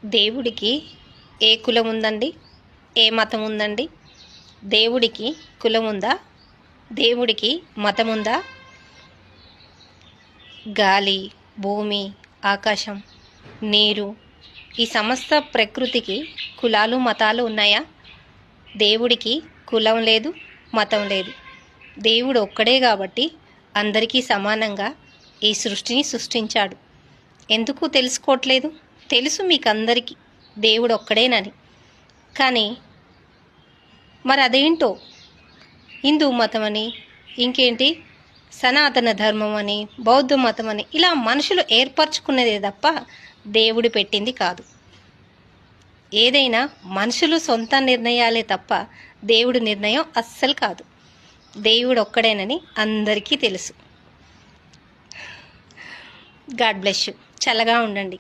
దేవుడికి ఏ కులం ఉందండి? ఏ మతం ఉందండి? దేవుడికి కులం ఉందా? దేవుడికి మతం ఉందా? గాలి, భూమి, ఆకాశం, నీరు, ఈ సమస్త ప్రకృతికి కులాలు మతాలు ఉన్నాయా? దేవుడికి కులం లేదు, మతం లేదు. దేవుడు ఒక్కడే కాబట్టి అందరికీ సమానంగా ఈ సృష్టిని సృష్టించాడు. ఎందుకు తెలుసుకోవట్లేదు? తెలుసు మీకందరికీ దేవుడు ఒక్కడేనని. కానీ మరి అదేంటో హిందూ మతం అని, ఇంకేంటి సనాతన ధర్మం అని, బౌద్ధ మతం అని, ఇలా మనుషులు ఏర్పరచుకునేదే తప్ప దేవుడు పెట్టింది కాదు. ఏదైనా మనుషులు సొంత నిర్ణయాలే తప్ప దేవుడి నిర్ణయం అస్సలు కాదు. దేవుడు ఒక్కడేనని అందరికీ తెలుసు. God bless you. చల్లగా ఉండండి.